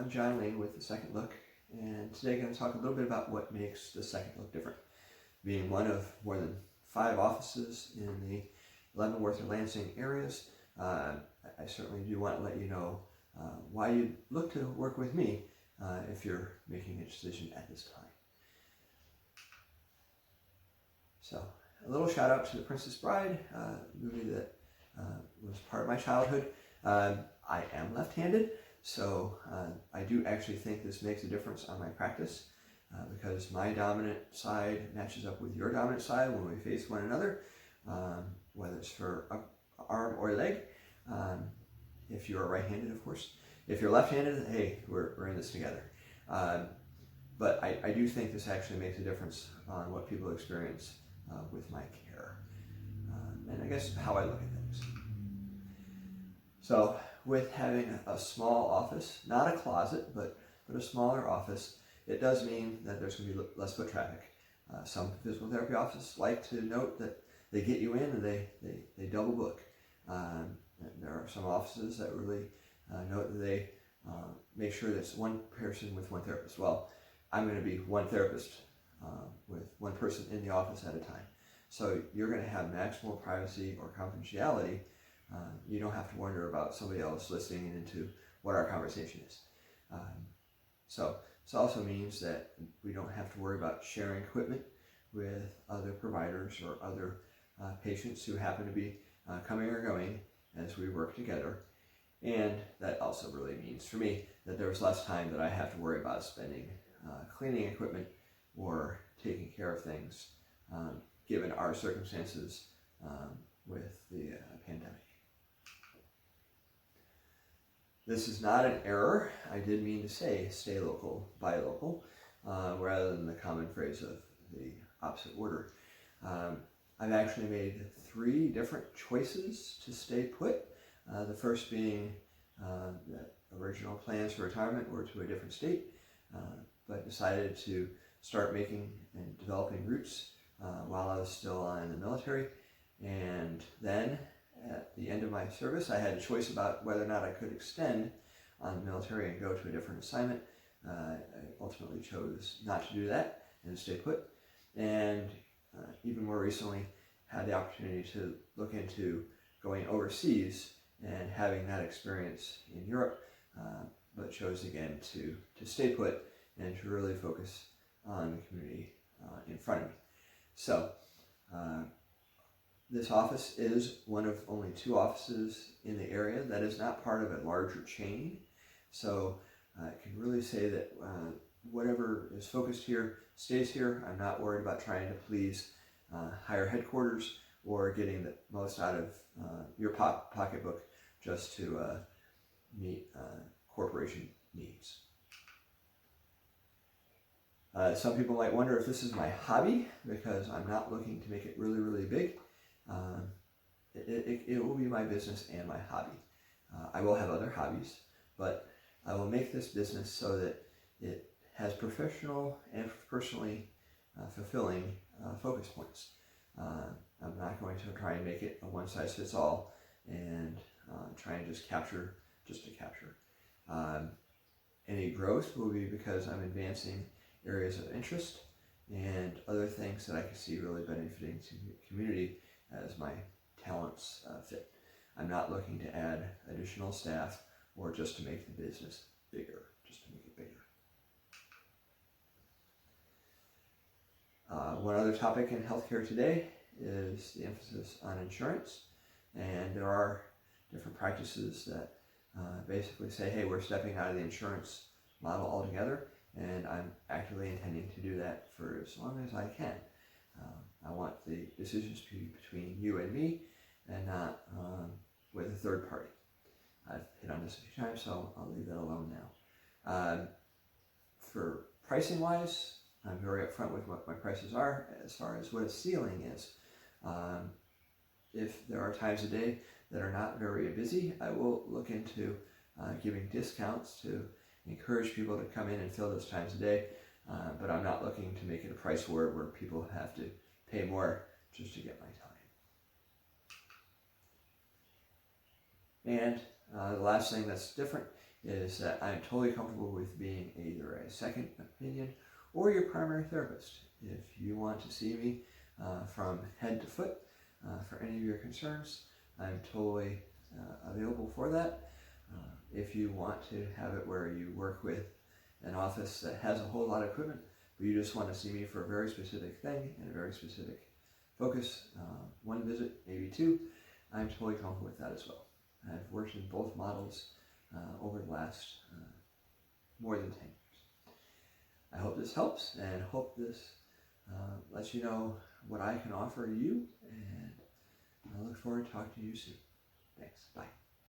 I'm John Lane with The Second Look, and today I'm going to talk a little bit about what makes The Second Look different. Being one of more than 5 offices in the Leavenworth and Lansing areas, I certainly do want to let you know why you'd look to work with me if you're making a decision at this time. So, a little shout out to The Princess Bride, movie that was part of my childhood. I am left-handed, so I do actually think this makes a difference on my practice because my dominant side matches up with your dominant side when we face one another, whether it's for arm or leg. If you're right-handed, of course. If you're left-handed, hey, we're in this together. But I do think this actually makes a difference on what people experience with my care. And I guess how I look at things. So with having a small office, not a closet, but a smaller office, it does mean that there's going to be less foot traffic. Some physical therapy offices like to note that they get you in and they double book. And there are some offices that really note that they make sure that it's one person with one therapist. Well, I'm going to be one therapist with one person in the office at a time. So you're going to have maximal privacy or confidentiality. You don't have to wonder about somebody else listening into what our conversation is. So this also means that we don't have to worry about sharing equipment with other providers or other patients who happen to be coming or going as we work together. And that also really means for me that there's less time that I have to worry about spending cleaning equipment or taking care of things given our circumstances with the pandemic. This is not an error. I did mean to say stay local, buy local, rather than the common phrase of the opposite order. I've actually made 3 different choices to stay put. The first being that original plans for retirement were to a different state, but decided to start making and developing roots while I was still in the military. And then at the end of my service, I had a choice about whether or not I could extend on the military and go to a different assignment. I ultimately chose not to do that and stay put. And even more recently, had the opportunity to look into going overseas and having that experience in Europe, but chose again to stay put and to really focus on the community in front of me. So this office is one of only 2 offices in the area that is not part of a larger chain. So I can really say that whatever is focused here stays here. I'm not worried about trying to please higher headquarters or getting the most out of your pocketbook just to meet corporation needs. Some people might wonder if this is my hobby because I'm not looking to make it really, really big. It will be my business and my hobby. I will have other hobbies, but I will make this business so that it has professional and personally fulfilling focus points. I'm not going to try and make it a one-size-fits-all and try and just to capture. Any growth will be because I'm advancing areas of interest and other things that I can see really benefiting to the community as my talents fit. I'm not looking to add additional staff or just to make the business bigger, just to make it bigger. One other topic in healthcare today is the emphasis on insurance, and there are different practices that basically say, hey, we're stepping out of the insurance model altogether, and I'm actively intending to do that for as long as I can. I want the decisions to be between you and me and not with a third party. I've hit on this a few times, so I'll leave that alone now. For pricing wise, I'm very upfront with what my prices are as far as what a ceiling is. If there are times a day that are not very busy, I will look into giving discounts to encourage people to come in and fill those times a day, but I'm not looking to make it a price war where people have to pay more just to get my time. And the last thing that's different is that I'm totally comfortable with being either a second opinion or your primary therapist. If you want to see me from head to foot for any of your concerns, I'm totally available for that. If you want to have it where you work with an office that has a whole lot of equipment, but you just want to see me for a very specific thing and a very specific focus, one visit, maybe two, I'm totally comfortable with that as well. I've worked in both models over the last more than 10 years. I hope this helps, and hope this lets you know what I can offer you, and I look forward to talking to you soon. Thanks. Bye.